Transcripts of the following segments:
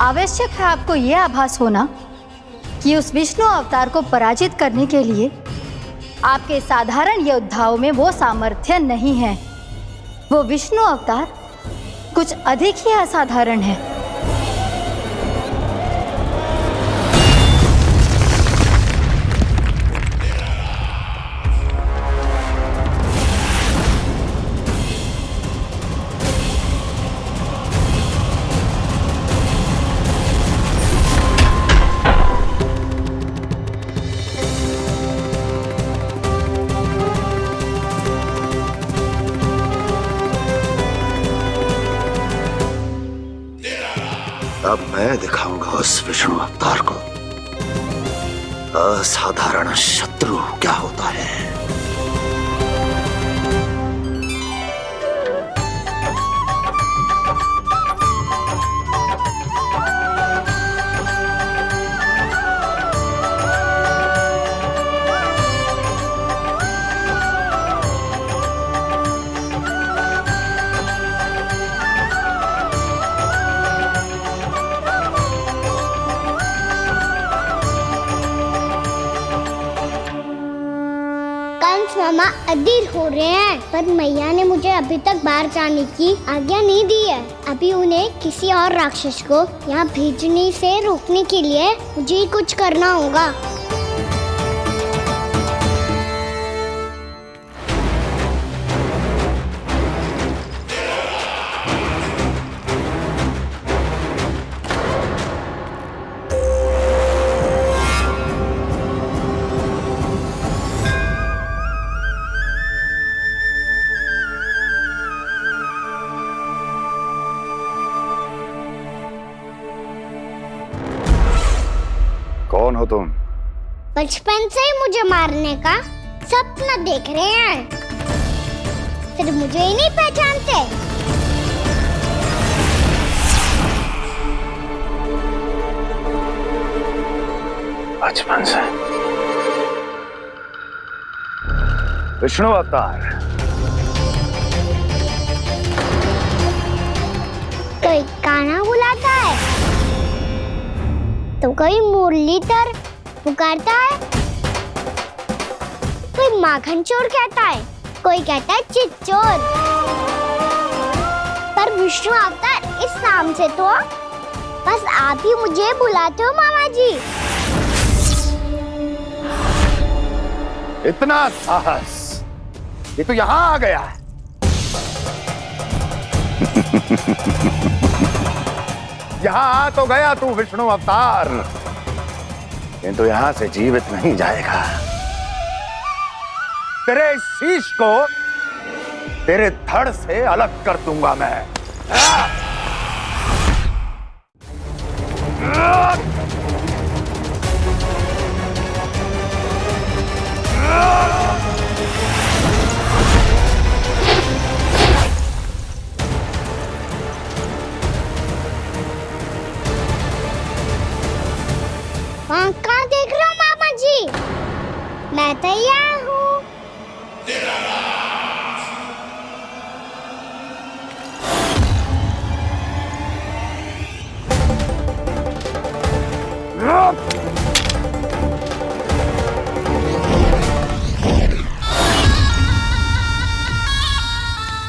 आवश्यक है आपको यह आभास होना कि उस विष्णु अवतार को पराजित करने के लिए आपके साधारण योद्धाओं में वो सामर्थ्य नहीं है। वो विष्णु अवतार कुछ अधिक ही असाधारण है। अब मैं दिखाऊंगा उस विष्णु अवतार को असाधारण शत्रु क्या होता है। मामा अधीर हो रहे हैं, पर मैया ने मुझे अभी तक बाहर जाने की आज्ञा नहीं दी है। अभी उन्हें किसी और राक्षस को यहाँ भेजने से रोकने के लिए मुझे ही कुछ करना होगा। कौन हो तुम? बचपन से ही मुझे मारने का सपना देख रहे हैं, फिर मुझे ही नहीं पहचानते। बचपन से विष्णु अवतार। कोई गाना बुलाता है तो कोई मुरलीधर पुकारता है, कोई माखन चोर कहता है, कोई कहता है चिच्चोर। पर विष्णु अवतार इस नाम से तो बस आप ही मुझे बुलाते हो मामा जी। इतना साहस, ये तो यहाँ आ गया है। यहाँ आ तो गया तू विष्णु अवतार, किंतु यहाँ से जीवित नहीं जाएगा। तेरे शीश को तेरे धड़ से अलग कर दूंगा मैं। वहाँ कहाँ देख रहे हो मामा जी? मैं तैयार हूँ।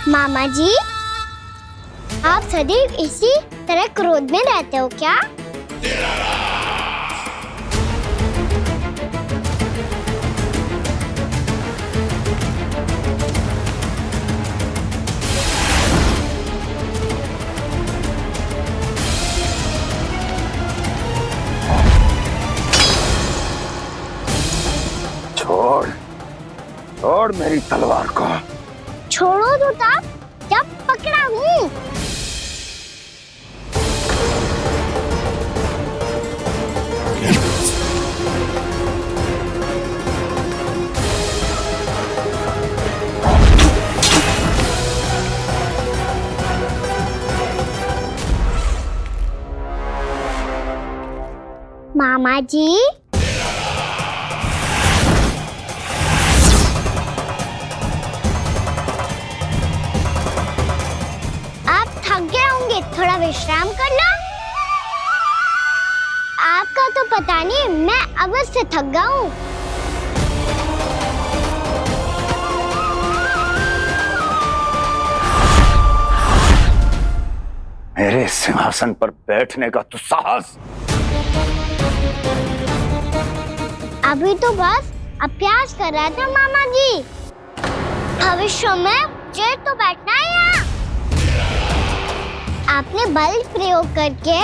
मामा जी, आप सदैव इसी तरह क्रोध में रहते हो क्या? छोड़, छोड़ मेरी तलवार को। छोड़ो तो तब जब पकड़ा हूँ। मामा जी, आप थक गए होंगे, थोड़ा विश्राम कर लो। आपका तो पता नहीं, मैं अवश्य से थक गया हूँ। मेरे सिंहासन पर बैठने का तू साहस? अभी तो बस अभ्यास कर रहा था मामा जी। भविष्य में मुझे तो बैठना है यहाँ। आपने बल प्रयोग करके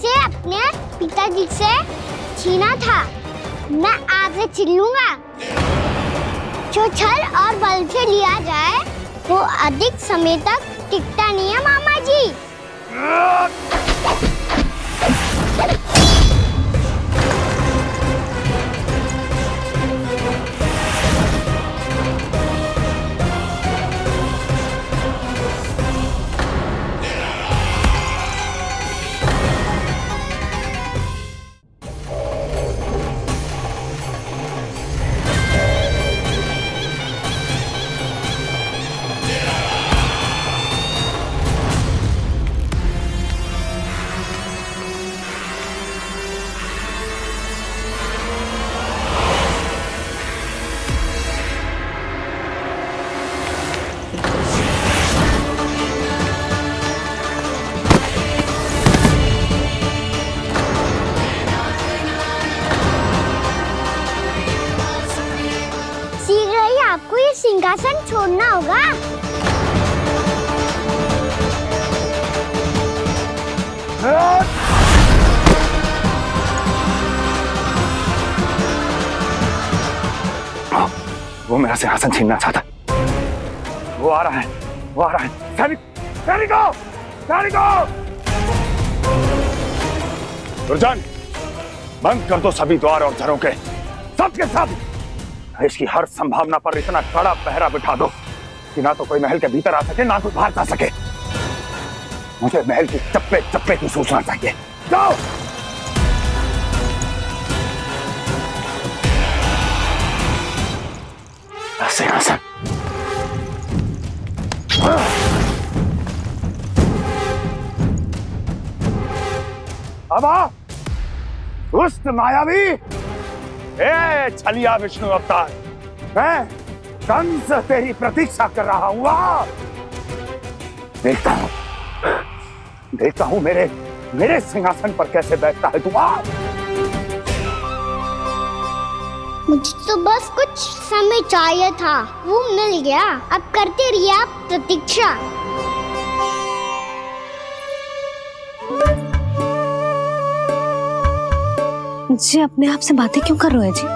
से अपने पिताजी से छीना था, मैं आपसे छीन लूंगा। जो छल और बल से लिया जाए वो अधिक समय तक टिकता नहीं है मामा जी। शीघ्र ही आपको ये सिंहासन छोड़ना होगा। वो मेरा सिंहासन छीनना चाहता है। वो आ रहा है, वो आ रहा है। सैनिकों, दुर्जन, बंद कर दो सभी द्वार और झरोखे, सब के सब। इसकी हर संभावना पर इतना कड़ा पहरा बिठा दो कि ना तो कोई महल के भीतर आ सके, ना कोई बाहर जा सके। मुझे महल की चप्पे चप्पे की सूचना चाहिए। जाओ। सिंहासन। अब आ, दुष्ट मायावी, ए छलिया विष्णु अवतार, मैं कंस तेरी प्रतीक्षा कर रहा हूँ। देखता हूँ मेरे सिंहासन पर कैसे बैठता है तू। मुझे तो बस कुछ समय चाहिए था, वो मिल गया। अब करते रहिए आप प्रतीक्षा। जी अपने आप से बातें क्यों कर रहे हैं जी?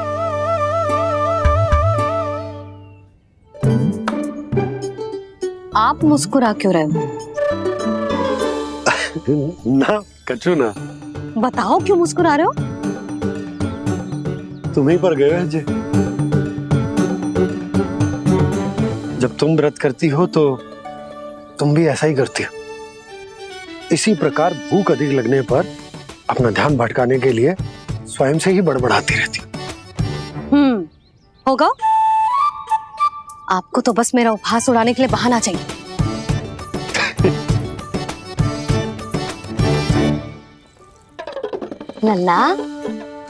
आप मुस्कुरा क्यों रहे हो? ना कचू ना। बताओ क्यों मुस्कुरा रहे हो? तुम्हीं पर गए हैं जी। जब तुम व्रत करती हो तो तुम भी ऐसा ही करती हो। इसी प्रकार भूख अधिक लगने पर अपना ध्यान भटकाने के लिए स्वयं से ही बड़बड़ाती रहती। होगा। आपको तो बस मेरा उपहास उड़ाने के लिए बहाना चाहिए। लल्ला,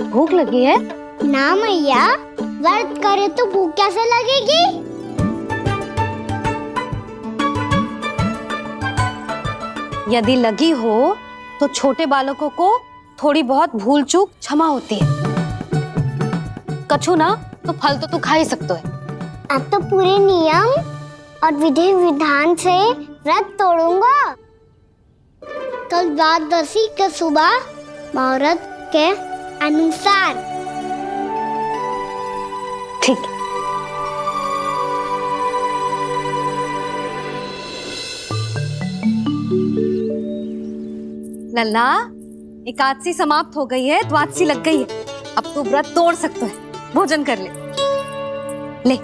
भूख लगी है? ना मैया, व्रत करे तो भूख कैसे लगेगी? यदि लगी हो तो छोटे बालकों को थोड़ी बहुत भूल चूक क्षमा होती है। कछु ना तो फल तो तू खा ही सकते है। अब तो पूरे नियम और विधि विधान से व्रत तोड़ूंगा। कल द्वादशी के सुबह मुहूर्त के अनुसार। ठीक। लल्ला, एकादशी समाप्त हो गई है, द्वादशी लग गई है। अब तू व्रत तोड़ सकते है। भोजन कर ले। ले।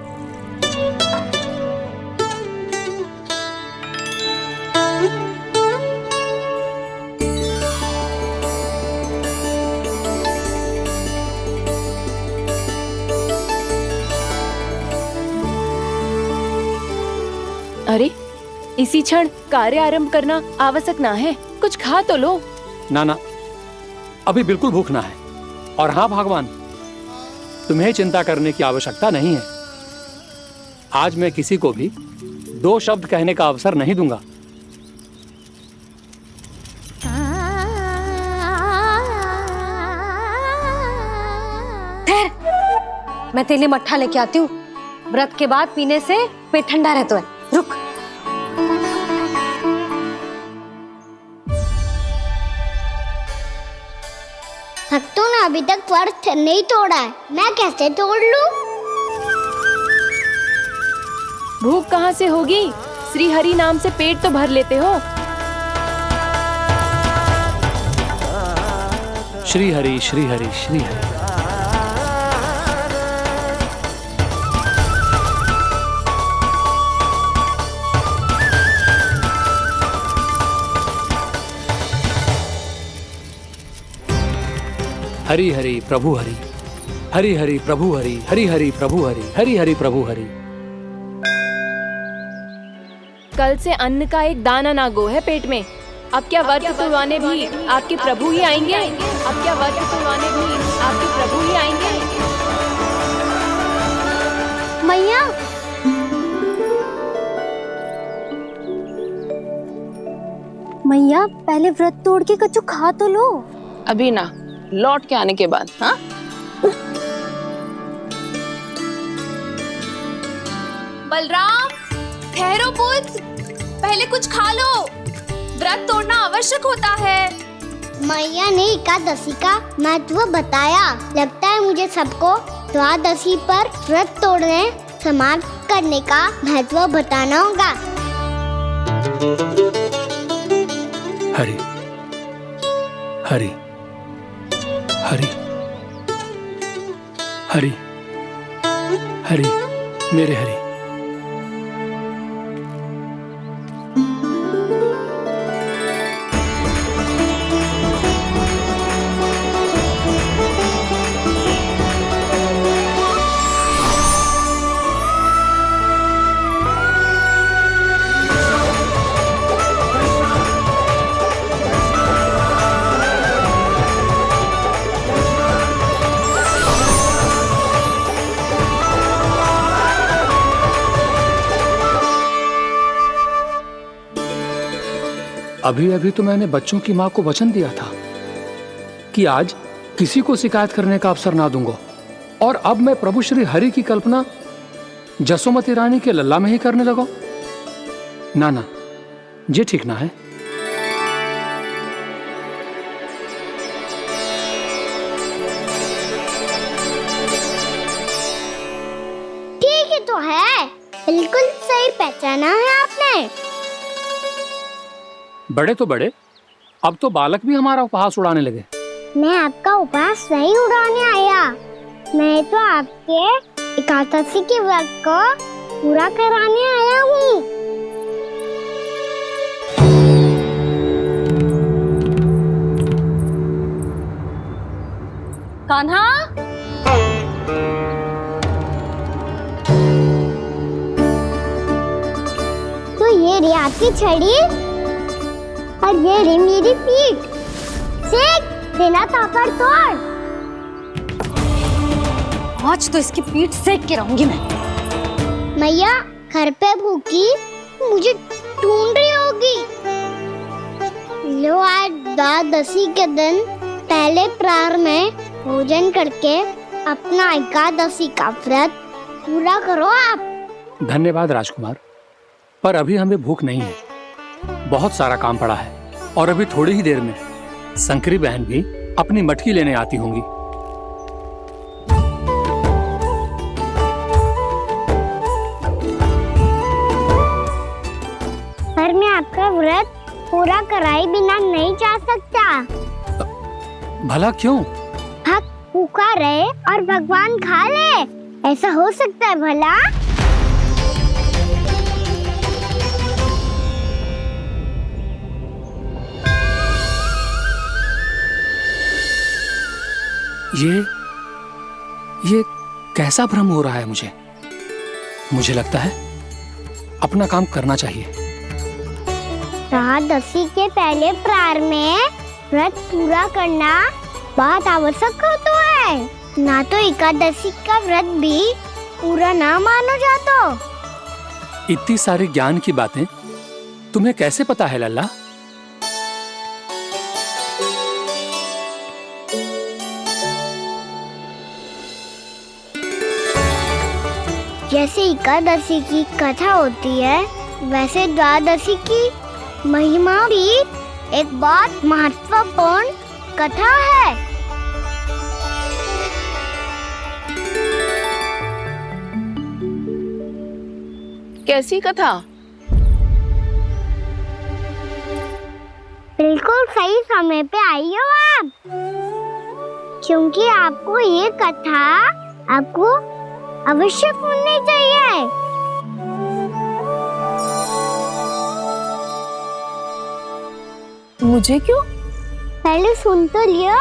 अरे, इसी क्षण कार्य आरंभ करना आवश्यक ना है। कुछ खा तो लो। ना, अभी बिल्कुल भूख ना है। और हाँ भगवान, तुम्हें चिंता करने की आवश्यकता नहीं है। आज मैं किसी को भी 2 शब्द कहने का अवसर नहीं दूंगा। मैं तेरे लिए मट्ठा लेके आती हूँ। व्रत के बाद पीने से पेट ठंडा रहता है। रुक। भक्तों ने अभी तक व्रत नहीं तोड़ा है, मैं कैसे तोड़ लूं? भूख कहाँ से होगी? श्री हरि नाम से पेट तो भर लेते हो। श्री हरि श्री हरि श्री हरि। हरि हरि प्रभु हरि, हरि हरि प्रभु हरि, हरि हरि प्रभु हरि, हरि हरि प्रभु हरि। कल से अन्न का एक दाना ना गो है पेट में। अब क्या व्रत तुड़वाने भी आपके प्रभु ही आएंगे? अब क्या व्रत तुड़वाने भी आपके प्रभु ही आएंगे? मैया, मैया पहले व्रत तोड़ के कच्चू खा तो लो। अभी ना, लौट के आने के बाद। हाँ, बलराम, ठहरो पुत्र, पहले कुछ खा लो। व्रत तोड़ना आवश्यक होता है। मैया ने एकादशी का महत्व बताया। लगता है मुझे सबको द्वादशी पर व्रत तोड़ने समाप्त करने का महत्व बताना होगा। हरि हरि हरि हरि हरि, मेरे हरि। अभी अभी तो मैंने बच्चों की मां को वचन दिया था कि आज किसी को शिकायत करने का अवसर ना दूंगा, और अब मैं प्रभु श्री हरि की कल्पना जसोमती रानी के लल्ला में ही करने लगा। ना ना, ये ठीक ना है। ठीक ही तो है, बिल्कुल सही पहचाना है आपने। बड़े तो बड़े, अब तो बालक भी हमारा उपहास उड़ाने लगे। मैं आपका उपहास नहीं उड़ाने आया, मैं तो आपके एकादशी के व्रत को पूरा कराने आया हूँ। कान्हा, तो ये रही आपकी छड़ी और ये रही मेरी पीठ। सेक बिना तापड़ तोड़। आज तो इसकी पीठ सेक के रहूंगी मैं। मैया घर पे भूखी मुझे ढूंढ रही होगी। लो, आज द्वादशी के दिन पहले प्रहर में भोजन करके अपना एकादशी का व्रत पूरा करो आप। धन्यवाद राजकुमार, पर अभी हमें भूख नहीं है। बहुत सारा काम पड़ा है, और अभी थोड़ी ही देर में शंकरी बहन भी अपनी मटकी लेने आती होंगी। पर मैं आपका व्रत पूरा कराए बिना नहीं जा सकता। भला क्यों? भक्त भूखा रहे और भगवान खा ले, ऐसा हो सकता है भला? ये कैसा भ्रम हो रहा है मुझे लगता है अपना काम करना चाहिए। द्वादशी के पहले प्रहर में व्रत पूरा करना बहुत आवश्यक होता है। है, ना तो एकादशी का व्रत भी पूरा ना मानो जातो। इतनी सारी ज्ञान की बातें तुम्हें कैसे पता है लल्ला? जैसे एकादशी की कथा होती है, वैसे द्वादशी की महिमा भी एक बहुत महत्वपूर्ण कथा है। कैसी कथा? बिल्कुल सही समय पे आई हो आप, क्योंकि आपको ये कथा आपको अवश्य सुननी चाहिए। मुझे क्यों? पहले सुन तो लिया,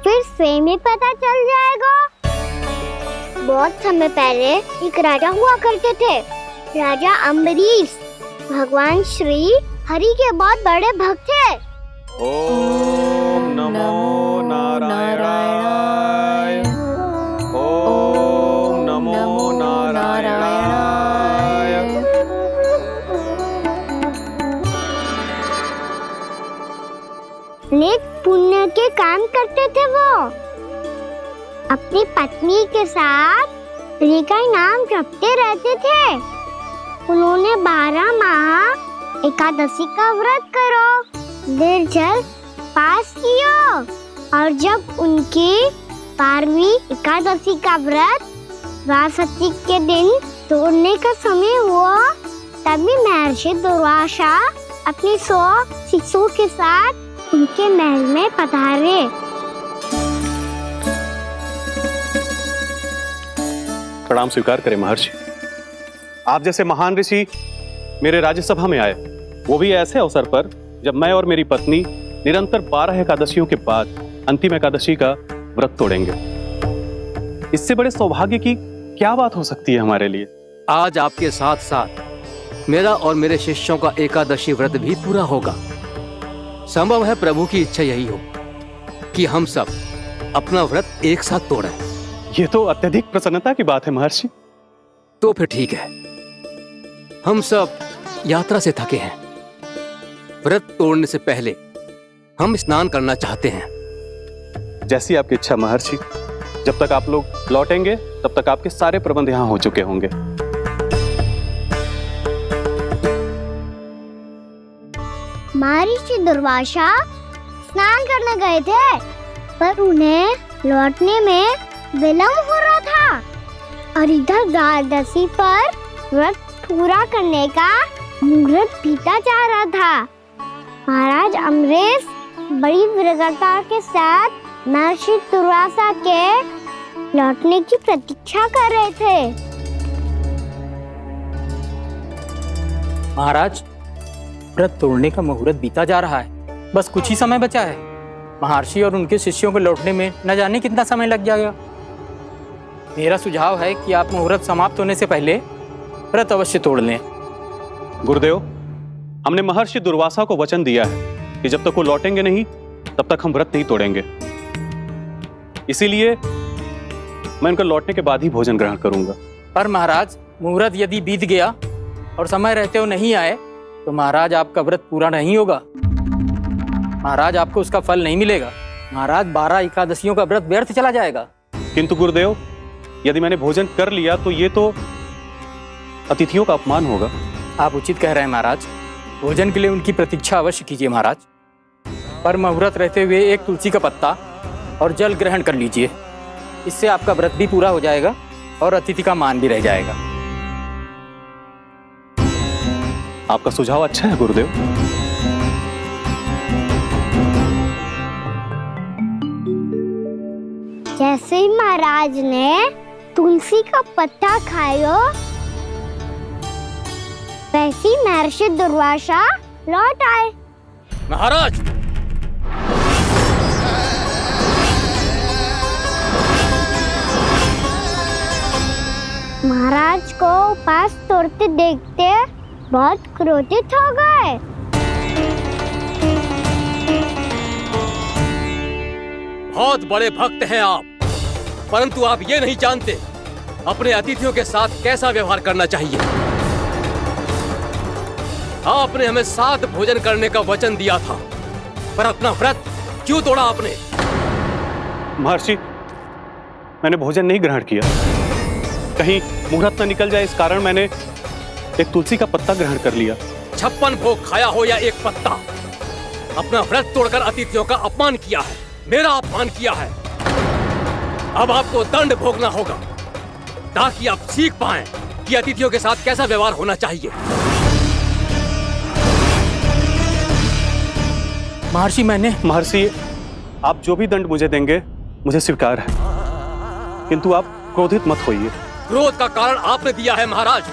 फिर स्वयं ही पता चल जाएगा। बहुत समय पहले एक राजा हुआ करते थे, राजा अम्बरीश। भगवान श्री हरि के बहुत बड़े भक्त थे। ओम नमो नारायणाय। ओम नमो नारायणाय। नेक पुण्य के काम करते थे वो। अपनी पत्नी के साथ हरि का नाम जपते रहते थे। उन्होंने 12 माह एकादशी का व्रत करो निर्जल पास किया, और जब उनकी 12वीं एकादशी का व्रत द्वादशी के दिन तोड़ने का समय हुआ, तभी महर्षि दुर्वासा अपनी 100 शिष्यों के साथ उनके महल में पधारे। प्रणाम स्वीकार करें महर्षि। आप जैसे महान ऋषि मेरे राज्यसभा में आए, वो भी ऐसे अवसर पर जब मैं और मेरी पत्नी निरंतर 12 एकादशियों के बाद अंतिम एकादशी का व्रत तोड़ेंगे। इससे बड़े सौभाग्य की क्या बात हो सकती है हमारे लिए? आज आपके साथ साथ मेरा और मेरे शिष्यों का एकादशी व्रत भी पूरा होगा। संभव है प्रभु की इच्छा यही हो कि हम सब अपना व्रत एक साथ तोड़ें। ये तो अत्यधिक प्रसन्नता की बात है महर्षि। तो फिर ठीक है, हम सब यात्रा से थके हैं। व्रत तोड़ने से पहले हम स्नान करना चाहते हैं। जैसी आपकी इच्छा महर्षि। जब तक आप लोग लौटेंगे तब तक आपके सारे प्रबंध यहाँ हो चुके होंगे। महर्षि दुर्वासा स्नान करने गए थे, पर उन्हें लौटने में विलंब हो रहा था, और इधर द्वादशी पर व्रत पूरा करने का मुहूर्त बीता जा रहा था। महाराज अम्बरीश बड़ी विरगता के साथ महर्षि दुर्वासा के लौटने की प्रतीक्षा कर रहे थे। महाराज, व्रत तोड़ने का मुहूर्त बीता जा रहा है, बस कुछ ही समय बचा है। महर्षि और उनके शिष्यों को लौटने में न जाने कितना समय लग जाएगा। मेरा सुझाव है कि आप मुहूर्त समाप्त होने से पहले व्रत अवश्य तोड़ लें। गुरुदेव, हमने महर्षि दुर्वासा को वचन दिया है कि जब तक वो लौटेंगे नहीं तब तक हम व्रत नहीं तोड़ेंगे। इसीलिए मैं उनके लौटने के बाद ही भोजन ग्रहण करूंगा। पर महाराज, मुहूर्त यदि बीत गया और समय रहते हुए नहीं आए तो महाराज आपका व्रत पूरा नहीं होगा। महाराज, आपको उसका फल नहीं मिलेगा। महाराज, 12 एकादशियों का व्रत व्यर्थ चला जाएगा। किंतु गुरुदेव, यदि मैंने भोजन कर लिया तो ये तो अतिथियों का अपमान होगा। आप उचित कह रहे हैं महाराज। भोजन के लिए उनकी प्रतीक्षा अवश्य कीजिए महाराज, पर मुहूर्त रहते हुए एक तुलसी का पत्ता और जल ग्रहण कर लीजिए। इससे आपका व्रत भी पूरा हो जाएगा और अतिथि का मान भी रह जाएगा। आपका सुझाव अच्छा है गुरुदेव। जैसे ही महाराज ने तुलसी का पत्ता खाया, वैसे ही महर्षि दुर्वासा लौट आए। महाराज, महाराज को उपास तोड़ते देखते बहुत क्रोधित हो गए। बहुत बड़े भक्त हैं आप। परंतु आप ये नहीं जानते अपने अतिथियों के साथ कैसा व्यवहार करना चाहिए। आपने हमें 7 भोजन करने का वचन दिया था, पर अपना व्रत क्यों तोड़ा आपने? महर्षि, मैंने भोजन नहीं ग्रहण किया। कहीं मुहूर्त न निकल जाए इस कारण मैंने एक तुलसी का पत्ता ग्रहण कर लिया। 56 भोग खाया हो या एक पत्ता, अपना व्रत तोड़कर अतिथियों का अपमान किया है, मेरा अपमान किया है। अब आपको दंड भोगना होगा ताकि आप सीख पाएं कि अतिथियों के साथ कैसा व्यवहार होना चाहिए। महर्षि, आप जो भी दंड मुझे देंगे मुझे स्वीकार है, किंतु आप क्रोधित मत होइए। क्रोध का कारण आपने दिया है महाराज।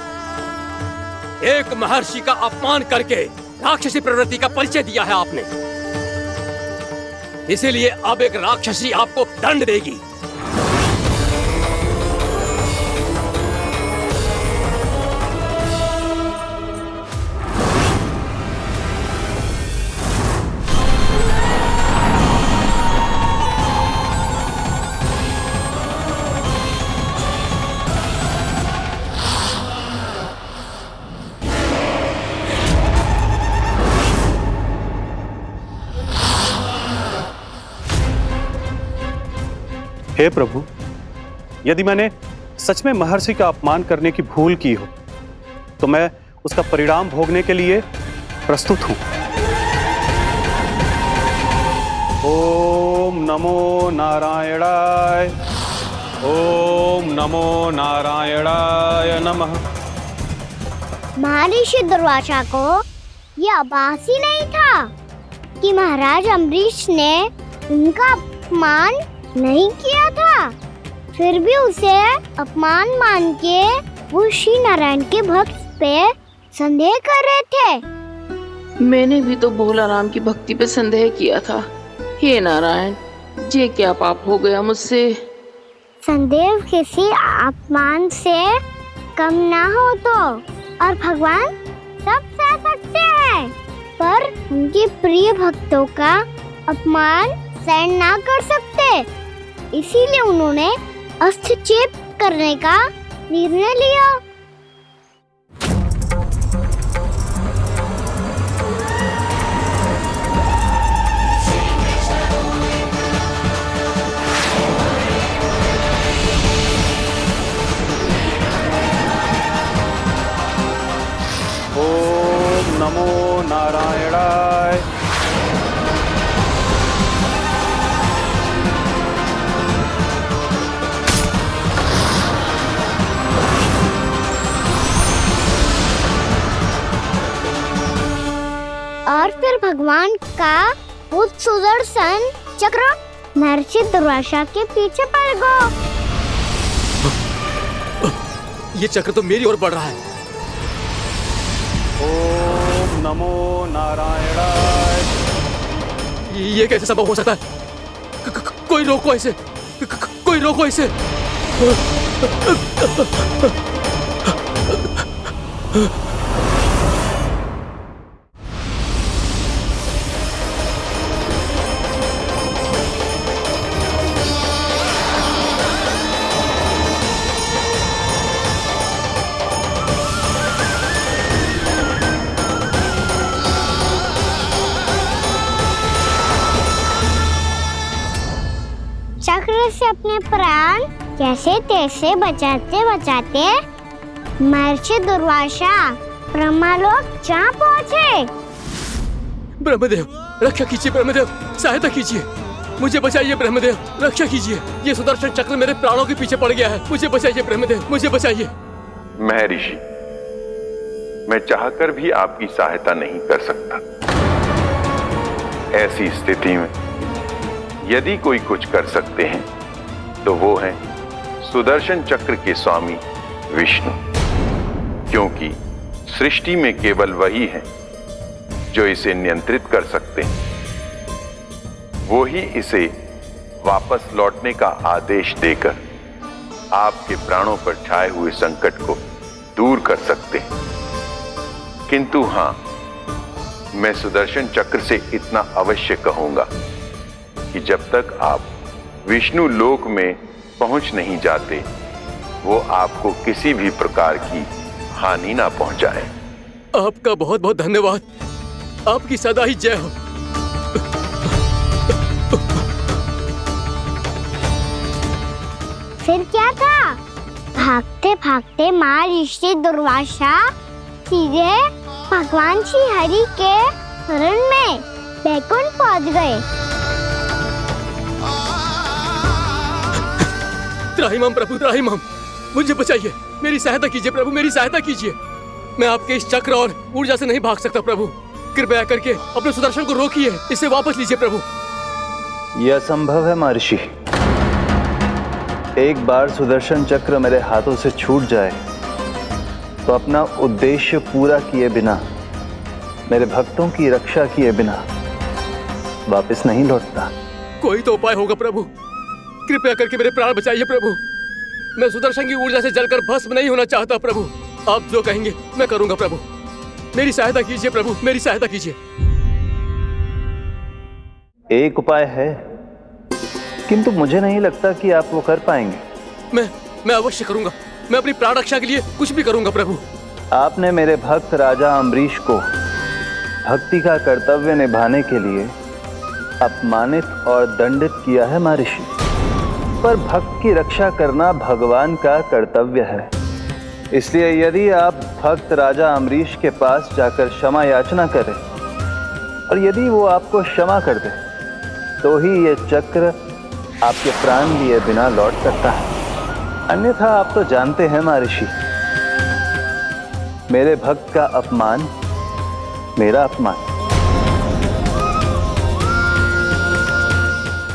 एक महर्षि का अपमान करके राक्षसी प्रवृत्ति का परिचय दिया है आपने, इसीलिए अब एक राक्षसी आपको दंड देगी। हे प्रभु, यदि मैंने सच में महर्षि का अपमान करने की भूल की हो तो मैं उसका परिणाम भोगने के लिए प्रस्तुत हूं। ओम नमो नारायणाय, ओम नमो नारायणाय नमः। महर्षि दुर्वासा को ये आभास ही नहीं था कि महाराज अम्बरीश ने उनका अपमान नहीं किया था, फिर भी उसे अपमान मान के वो श्री नारायण के भक्त पे संदेह कर रहे थे। मैंने भी तो भोला राम की भक्ति पे संदेह किया था। हे नारायण, ये क्या पाप हो गया मुझसे? संदेह किसी अपमान से कम ना हो तो, और भगवान सब सह सकते हैं, पर उनके प्रिय भक्तों का अपमान सहन ना कर सकते, इसीलिए उन्होंने हस्तक्षेप करने का निर्णय लिया। ओम नमो नारायणाय। और फिर भगवान का वो सुदर्शन चक्र महर्षि दुर्वासा के पीछे पड़ गया। ये चक्र तो मेरी ओर बढ़ रहा है। ओम नमो नारायणाय। ये कैसे संभव हो सकता है? कोई रोको इसे, कोई रोको इसे। चक्र से अपने प्राण कैसे तैसे बचाते बचाते महर्षि दुर्वासा ब्रह्मलोक जा पहुँचे। ब्रह्मदेव, रक्षा कीजिए। ब्रह्मदेव, सहायता कीजिए, मुझे बचाइए। ब्रह्मदेव, रक्षा कीजिए। ये सुदर्शन चक्र मेरे प्राणों के पीछे पड़ गया है, मुझे बचाइए। ब्रह्मदेव, मुझे बचाइए। महर्षि, मैं चाहकर भी आपकी सहायता नहीं कर सकता। ऐसी स्थिति में यदि कोई कुछ कर सकते हैं तो वो हैं सुदर्शन चक्र के स्वामी विष्णु, क्योंकि सृष्टि में केवल वही है जो इसे नियंत्रित कर सकते हैं। वो ही इसे वापस लौटने का आदेश देकर आपके प्राणों पर छाए हुए संकट को दूर कर सकते हैं। किंतु हां, मैं सुदर्शन चक्र से इतना अवश्य कहूंगा कि जब तक आप विष्णु लोक में पहुंच नहीं जाते, वो आपको किसी भी प्रकार की हानि ना पहुंचाए। आपका बहुत बहुत धन्यवाद। आपकी सदा ही जय हो। फिर क्या था? भागते भागते महर्षि दुर्वासा सीधे भगवान श्री हरि के शरण में बैकुंठ पहुंच गए। त्राहिमाम प्रभु, त्राहिमाम, मुझे बचाइए, मेरी सहायता कीजिए प्रभु, मेरी सहायता कीजिए। मैं आपके इस चक्र और ऊर्जा से नहीं भाग सकता प्रभु। कृपया करके अपने सुदर्शन को रोकिए, इसे वापस लीजिए प्रभु। यह असंभव है महर्षि। एक बार सुदर्शन चक्र मेरे हाथों से छूट जाए तो अपना उद्देश्य पूरा किए बिना, मेरे भक्तों की रक्षा किए बिना वापस नहीं लौटता। कोई तो उपाय होगा प्रभु, कृपया करके मेरे प्राण बचाइए प्रभु। मैं सुदर्शन की ऊर्जा से जलकर भस्म नहीं होना चाहता प्रभु। आप जो कहेंगे मैं करूंगा प्रभु। मेरी सहायता कीजिए प्रभु, मेरी सहायता कीजिए। एक उपाय है, किंतु मुझे नहीं लगता कि आप वो कर पाएंगे। मैं अवश्य करूंगा। मैं अपनी प्राण रक्षा के लिए कुछ भी करूंगा प्रभु। आपने मेरे भक्त राजा अम्बरीश को भक्ति का कर्तव्य निभाने के लिए अपमानित और दंडित किया है महर्षि, पर भक्त की रक्षा करना भगवान का कर्तव्य है। इसलिए यदि आप भक्त राजा अम्बरीश के पास जाकर क्षमा याचना करें और यदि वो आपको क्षमा कर दे तो ही ये चक्र आपके प्राण लिए बिना लौट सकता है। अन्यथा आप तो जानते हैं महर्षि, मेरे भक्त का अपमान मेरा अपमान।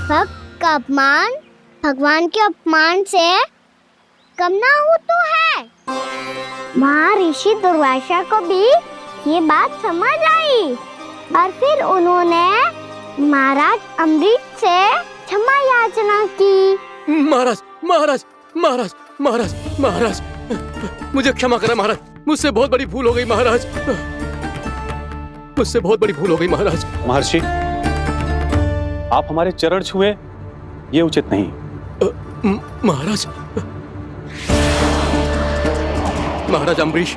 भक्त का अपमान भगवान के अपमान से कम ना हो तो है। महर्षि दुर्वासा को भी ये बात समझ आई और फिर उन्होंने महाराज अम्बरीश से क्षमा याचना की। महाराज महाराज महाराज महाराज महाराज, मुझे क्षमा करें महाराज, मुझसे बहुत बड़ी भूल हो गई महाराज, मुझसे बहुत बड़ी भूल हो गई महाराज। महर्षि, आप हमारे चरण छुए ये उचित नहीं। महाराज, महाराज अम्बरीश,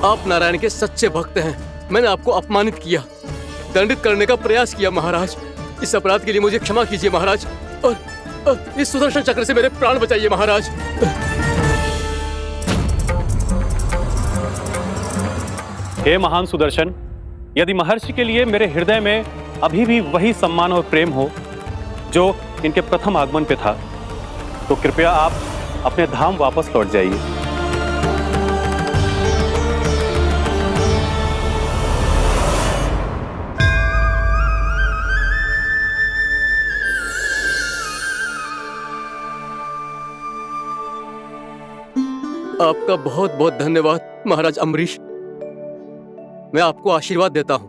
आप नारायण के सच्चे भक्त हैं। मैंने आपको अपमानित किया, दंडित करने का प्रयास किया महाराज। इस अपराध के लिए मुझे क्षमा कीजिए महाराज, और इस सुदर्शन चक्र से मेरे प्राण बचाइए महाराज। हे महान सुदर्शन, यदि महर्षि के लिए मेरे हृदय में अभी भी वही सम्मान और प्रेम हो जो इनके प्रथम आगमन पे था, तो कृपया आप अपने धाम वापस लौट जाइए। आपका बहुत बहुत धन्यवाद महाराज अम्बरीश। मैं आपको आशीर्वाद देता हूं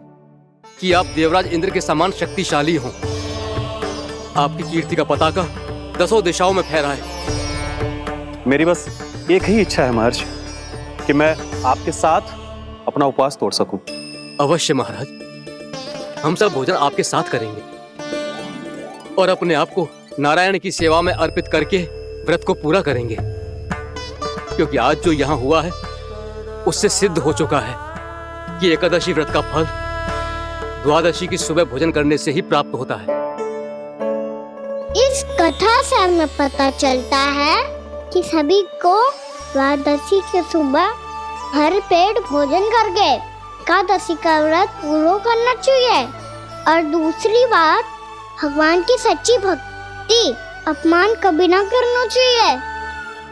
कि आप देवराज इंद्र के समान शक्तिशाली हों। आपकी कीर्ति का पताका दसों दिशाओं में फहराए। मेरी बस एक ही इच्छा है महर्षि, कि मैं आपके साथ अपना उपवास तोड़ सकूं। अवश्य महाराज, हम सब भोजन आपके साथ करेंगे और अपने आप को नारायण की सेवा में अर्पित करके व्रत को पूरा करेंगे, क्योंकि आज जो यहाँ हुआ है उससे सिद्ध हो चुका है कि एकादशी व्रत का फल द्वादशी की सुबह भोजन करने से ही प्राप्त होता है। इस कथा से हमें पता चलता है कि सभी को द्वादशी के सुबह भर पेट भोजन करके एकादशी का व्रत पूरा करना चाहिए। और दूसरी बात, भगवान की सच्ची भक्ति अपमान कभी ना करना चाहिए।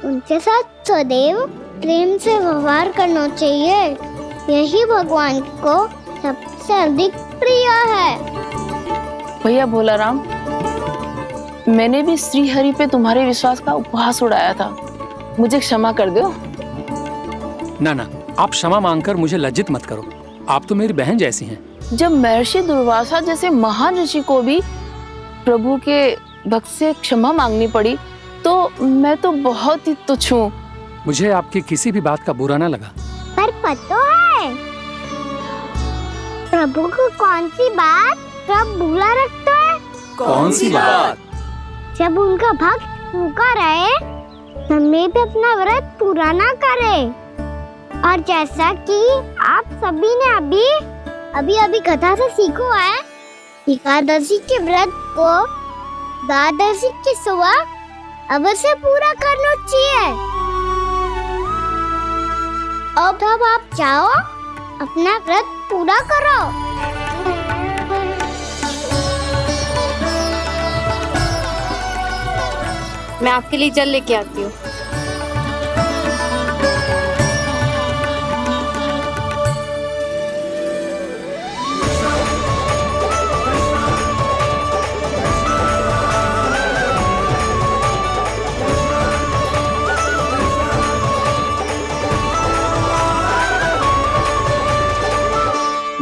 उनके साथ सदैव प्रेम से व्यवहार करना चाहिए। यही भगवान को सबसे अधिक प्रिय है। भैया भोलाराम, मैंने भी श्री हरि पे तुम्हारे विश्वास का उपहास उड़ाया था, मुझे क्षमा कर दो। ना ना, आप क्षमा मांगकर मुझे लज्जित मत करो, आप तो मेरी बहन जैसी हैं। जब महर्षि दुर्वासा जैसे महान ऋषि को भी प्रभु के भक्त से क्षमा मांगनी पड़ी, तो मैं तो बहुत ही तुच्छ हूँ। मुझे आपकी किसी भी बात का बुरा ना लगा। पर पता है प्रभु को कौन सी बात कब बुरा रखता है? कौन सी बात? जब उनका भक्त भूखा रहे, हमें भी अपना व्रत पूरा ना करे। और जैसा कि आप सभी ने अभी कथा से सीखो है, एकादशी के व्रत को द्वादशी की सुबह अवश्य पूरा करना चाहिए। अब आप जाओ, अपना व्रत पूरा करो। मैं आपके लिए जल लेके आती हूँ।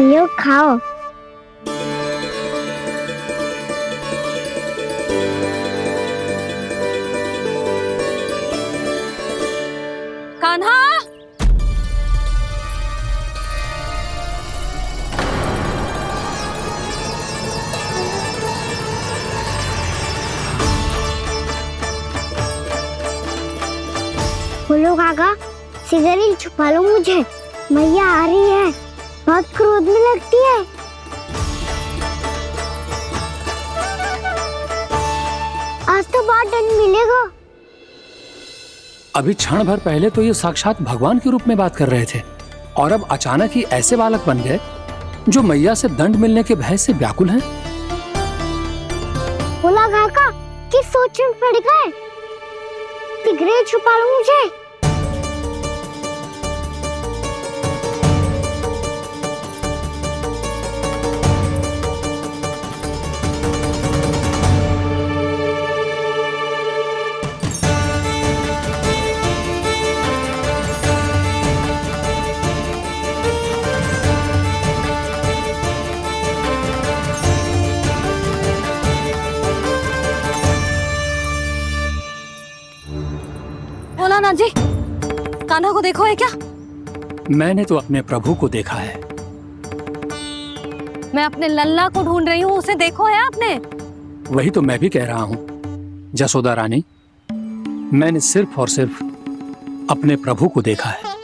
लो खाओ। कान्हा, बोलो काका, सिगरेट छुपा लो मुझे, मैया आ रही है, बहुत क्रोध में लगती है। आज तो बहुत दंड मिलेगा। अभी क्षण भर पहले तो ये साक्षात भगवान के रूप में बात कर रहे थे, और अब अचानक ही ऐसे बालक बन गए जो मैया से दंड मिलने के भय से व्याकुल हैं। बोला काका, किस सोच में पड़ गए? सिगरेट छुपा लो मुझे। बोला ना जी, कान्हा को देखो है क्या? मैंने तो अपने प्रभु को देखा है। मैं अपने लल्ला को ढूंढ रही हूँ, उसे देखो है आपने? वही तो मैं भी कह रहा हूँ जसोदा रानी, मैंने सिर्फ और सिर्फ अपने प्रभु को देखा है।